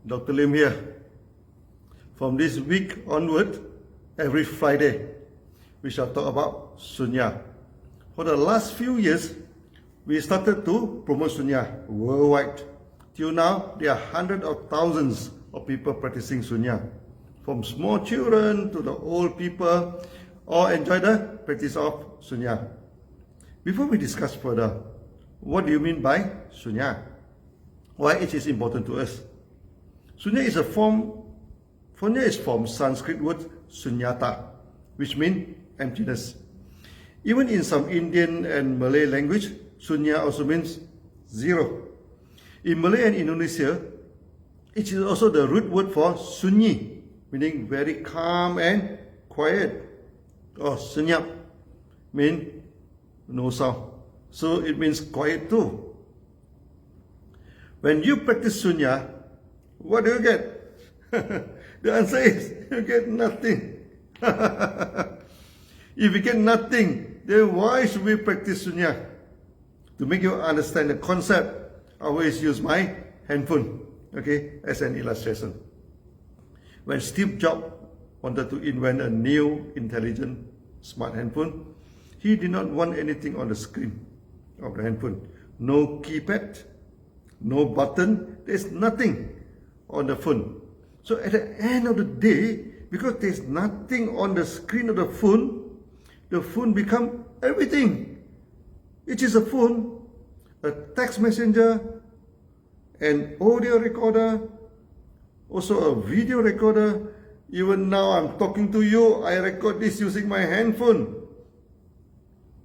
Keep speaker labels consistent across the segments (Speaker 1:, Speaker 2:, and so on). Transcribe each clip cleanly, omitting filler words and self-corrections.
Speaker 1: Dr. Lim here. From this week onward, every Friday, we shall talk about SUNYA. For the last few years, we started to promote SUNYA worldwide. Till now, there are hundreds of thousands of people practicing SUNYA. From small children to the old people, all enjoy the practice of SUNYA. Before we discuss further, what do you mean by SUNYA? Why it is important to us? SUNYA is from Sanskrit word sunyata, which means emptiness. Even in some Indian and Malay language, SUNYA also means zero. In Malay and Indonesia, it is also the root word for sunyi, meaning very calm and quiet. Or senyap means no sound. So it means quiet too. When you practice SUNYA, what do you get? The answer is, you get nothing. If you get nothing, then why should we practice SUNYA? To make you understand the concept, I always use my handphone, as an illustration. When Steve Jobs wanted to invent a new intelligent smart handphone, he did not want anything on the screen of the handphone. No keypad, no button, there's nothing on the phone. So at the end of the day, because there's nothing on the screen of the phone becomes everything. It is a phone, a text messenger, an audio recorder, also a video recorder. Even now I'm talking to you, I record this using my handphone.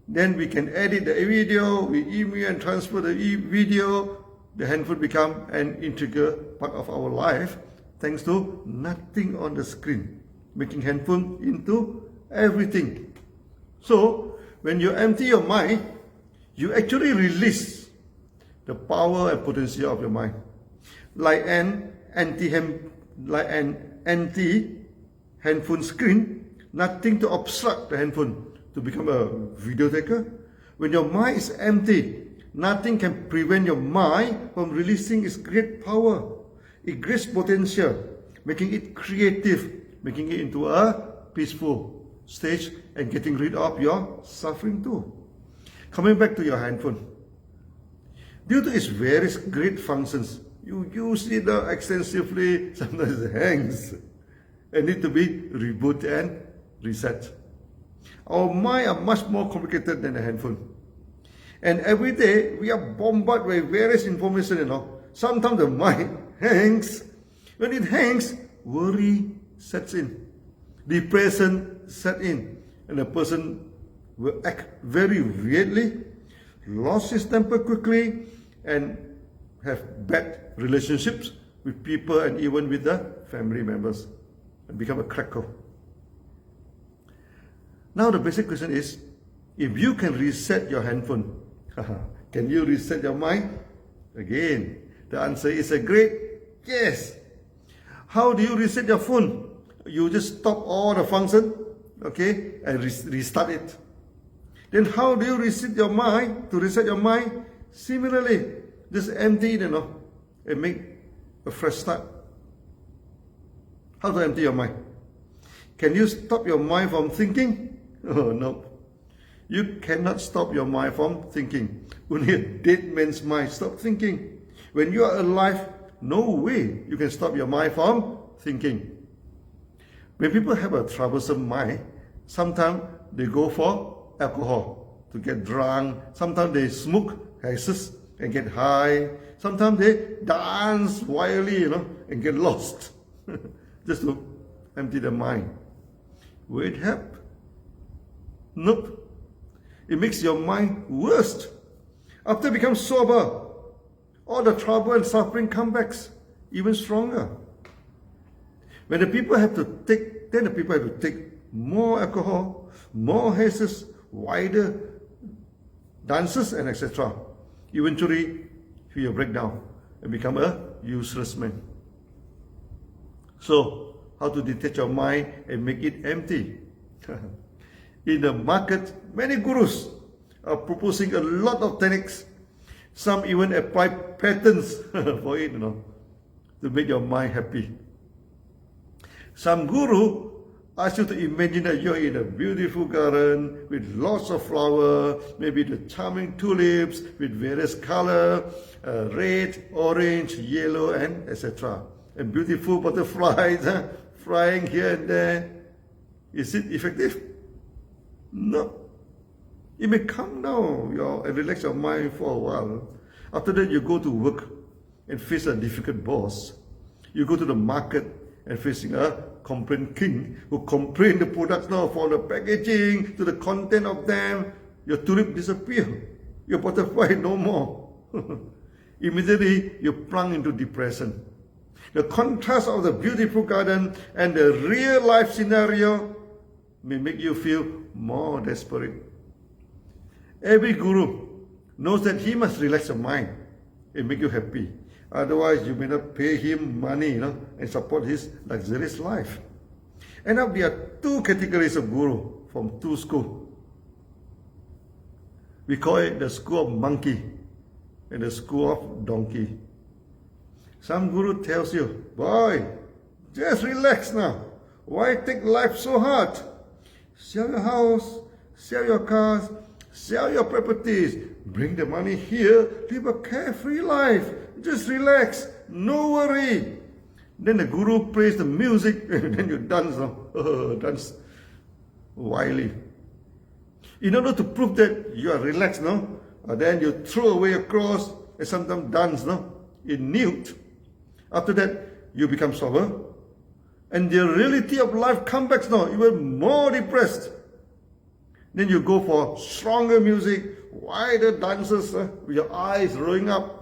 Speaker 1: Then we can edit the video, we email and transfer the video. The handphone become an integral part of our life thanks to nothing on the screen, making handphone into everything. So when you empty your mind, you actually release the power and potential of your mind. Like an empty handphone screen, nothing to obstruct the handphone to become a video taker. When your mind is empty, nothing can prevent your mind from releasing its great power, its great potential, making it creative, making it into a peaceful stage and getting rid of your suffering too. Coming back to your handphone. Due to its various great functions, you use it extensively, sometimes it hangs and need to be rebooted and reset. Our mind are much more complicated than a handphone. And every day we are bombarded with various information, Sometimes the mind hangs. When it hangs, worry sets in. Depression sets in. And the person will act very weirdly, lose his temper quickly, and have bad relationships with people and even with the family members, and become a crackle. Now the basic question is, if you can reset your handphone, can you reset your mind? Again, the answer is a great yes. How do you reset your phone? You just stop all the function, and restart it. Then how do you reset your mind? To reset your mind, similarly, just empty it, and make a fresh start. How to empty your mind? Can you stop your mind from thinking? Oh, no. You cannot stop your mind from thinking. Only a dead man's mind stops thinking. When you are alive, no way you can stop your mind from thinking. When people have a troublesome mind, sometimes they go for alcohol to get drunk. Sometimes they smoke hashish and get high. Sometimes they dance wildly, and get lost. Just to empty their mind. Will it help? Nope. It makes your mind worse. After you become sober, all the trouble and suffering come back even stronger. When the people have to take more alcohol, more hashish, wider dances, and etc. Eventually, he will break down and become a useless man. So, how to detach your mind and make it empty? In the market, many gurus are proposing a lot of techniques. Some even apply patents for it, to make your mind happy. Some guru ask you to imagine that you're in a beautiful garden with lots of flowers, maybe the charming tulips with various color, red, orange, yellow, and etc. And beautiful butterflies flying here and there. Is it effective? No. It may calm down and relax your mind for a while. After that, you go to work and face a difficult boss. You go to the market and facing a complaint king who complain the products now from the packaging to the content of them. Your tulip disappear. Your butterfly no more. Immediately, you plunge into depression. The contrast of the beautiful garden and the real life scenario may make you feel more desperate. Every guru knows that he must relax your mind and make you happy. Otherwise, you may not pay him money, and support his luxurious life. And now there are two categories of guru from two schools. We call it the school of monkey and the school of donkey. Some guru tells you, boy, just relax now. Why take life so hard? Sell your house, sell your cars, sell your properties, bring the money here, live a carefree life. Just relax, no worry. Then the guru plays the music, and then you dance, dance wildly. In order to prove that you are relaxed, then you throw away your clothes and sometimes dance, in nude. After that, you become sober, and the reality of life comes back now, even more depressed. Then you go for stronger music, wider dances, with your eyes rolling up.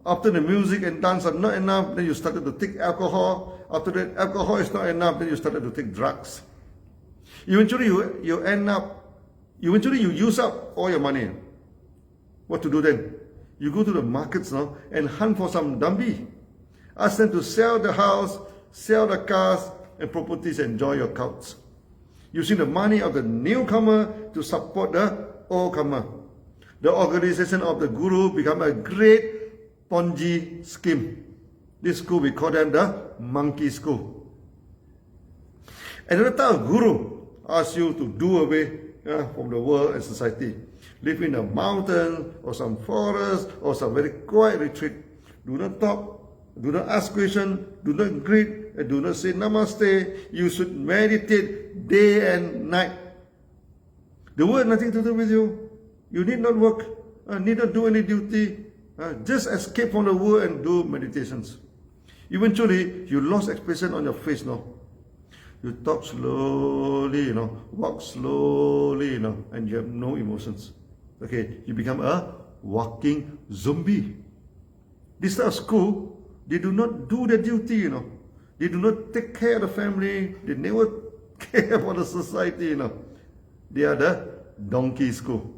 Speaker 1: After the music and dance are not enough, then you started to take alcohol. After that, alcohol is not enough, then you started to take drugs. Eventually, you use up all your money. What to do then? You go to the markets now and hunt for some dummy. Ask them to sell the house, sell the cars and properties, and enjoy your couch. Using the money of the newcomer to support the oldcomer. The organization of the guru become a great Ponzi scheme. This school, we call them the monkey school. Another type of guru asks you to do away from the world and society. Live in a mountain or some forest or some very quiet retreat. Do not talk, do not ask questions, do not greet, and do not say namaste. You should meditate day and night. The world has nothing to do with you. You need not work, need not do any duty. Just escape from the world and do meditations. Eventually, you lost expression on your face now. You talk slowly, walk slowly, and you have no emotions. Okay, you become a walking zombie. This type of school, they do not do their duty, They do not take care of the family. They never care for the society, They are the donkey school.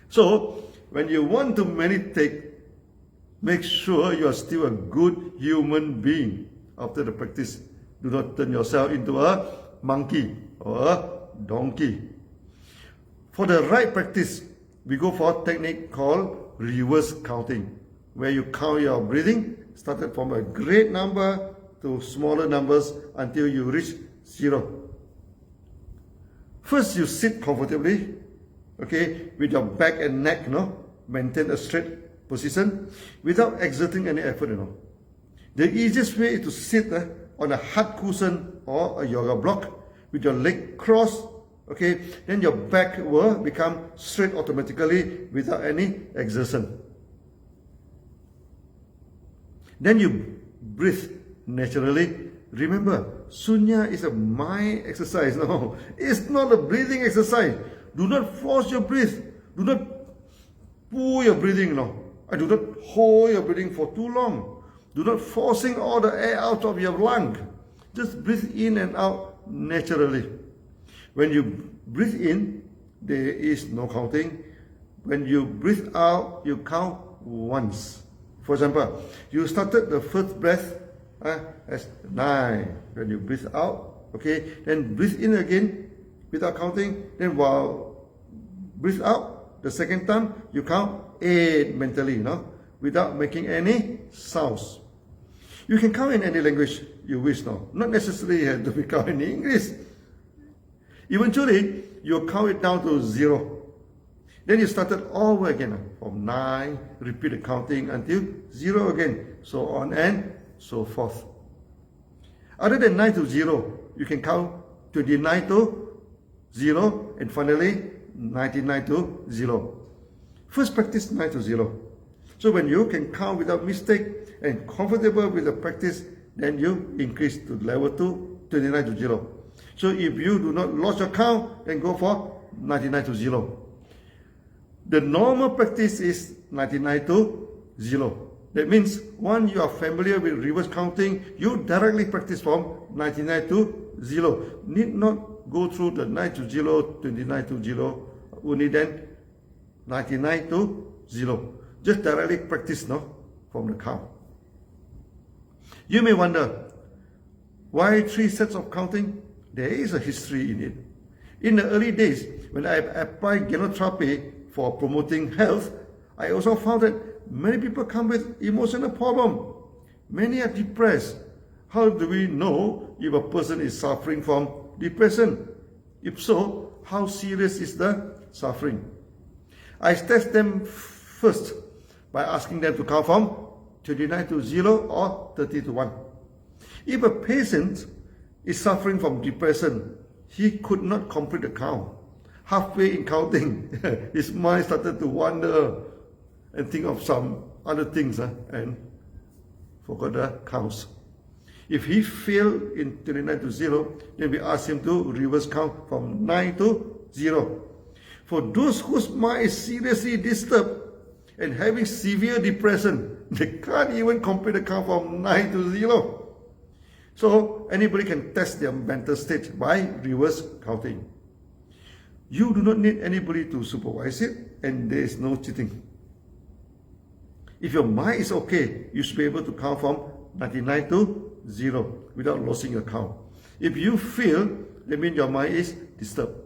Speaker 1: So, when you want to meditate, make sure you are still a good human being after the practice. Do not turn yourself into a monkey or a donkey. For the right practice, we go for a technique called reverse counting, where you count your breathing, started from a great number to smaller numbers until you reach 0. First, you sit comfortably, okay, with your back and neck, maintain a straight position without exerting any effort, The easiest way is to sit on a hard cushion or a yoga block with your leg crossed, okay, then your back will become straight automatically without any exertion. Then you breathe naturally. Remember, SUNYA is a mind exercise. No, it's not a breathing exercise. Do not force your breath. Do not pull your breathing. And do not hold your breathing for too long. Do not forcing all the air out of your lung. Just breathe in and out naturally. When you breathe in, there is no counting. When you breathe out, you count once. For example, you started the first breath as 9. When you breathe out, okay, then breathe in again without counting. Then while breathe out, the second time, you count 8 mentally, without making any sounds. You can count in any language you wish now. Not necessarily have to be count in English. Eventually, you count it down to 0. Then you started all over again. From 9, repeat the counting until 0 again. So on and so forth. Other than 9 to 0, you can count 29 to 0 and finally 99 to 0. First practice 9 to 0. So when you can count without mistake and comfortable with the practice, then you increase to level 2, 29 to 0. So if you do not lose your count, then go for 99 to 0. The normal practice is 99 to 0. That means once you are familiar with reverse counting, you directly practice from 99 to 0. Need not go through the 9 to 0, 29 to 0, only then 99 to 0. Just directly practice from the count. You may wonder, why 3 sets of counting? There is a history in it. In the early days, when I applied genotherapy for promoting health, I also found that many people come with emotional problem. Many are depressed. How do we know if a person is suffering from depression? If so, how serious is the suffering? I test them first by asking them to count from 29 to 0 or 30 to 1. If a patient is suffering from depression, he could not complete the count. Halfway in counting, his mind started to wander and think of some other things and forgot the counts. If he failed in 29 to 0, then we ask him to reverse count from 9 to 0. For those whose mind is seriously disturbed and having severe depression, they can't even complete the count from 9 to 0. So anybody can test their mental state by reverse counting. You do not need anybody to supervise it, and there is no cheating. If your mind is okay, you should be able to count from 99 to 0 without losing your count. If you feel, that means your mind is disturbed.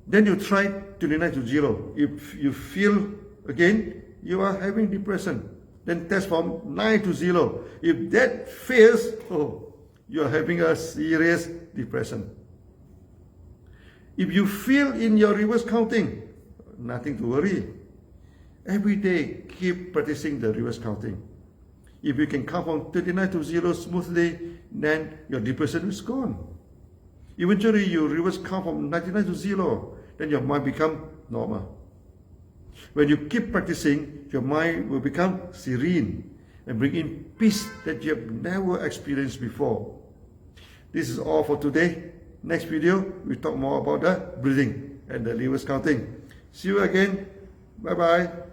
Speaker 1: Then you try 29 to 0. If you feel again you are having depression, then test from 9 to 0. If that fails, you are having a serious depression. If you fail in your reverse counting, nothing to worry. Every day, keep practicing the reverse counting. If you can count from 29 to 0 smoothly, then your depression is gone. Eventually, you reverse count from 99 to 0, then your mind become normal. When you keep practicing, your mind will become serene and bring in peace that you have never experienced before. This is all for today. Next video, we talk more about the breathing and the reverse counting. See you again. Bye-bye.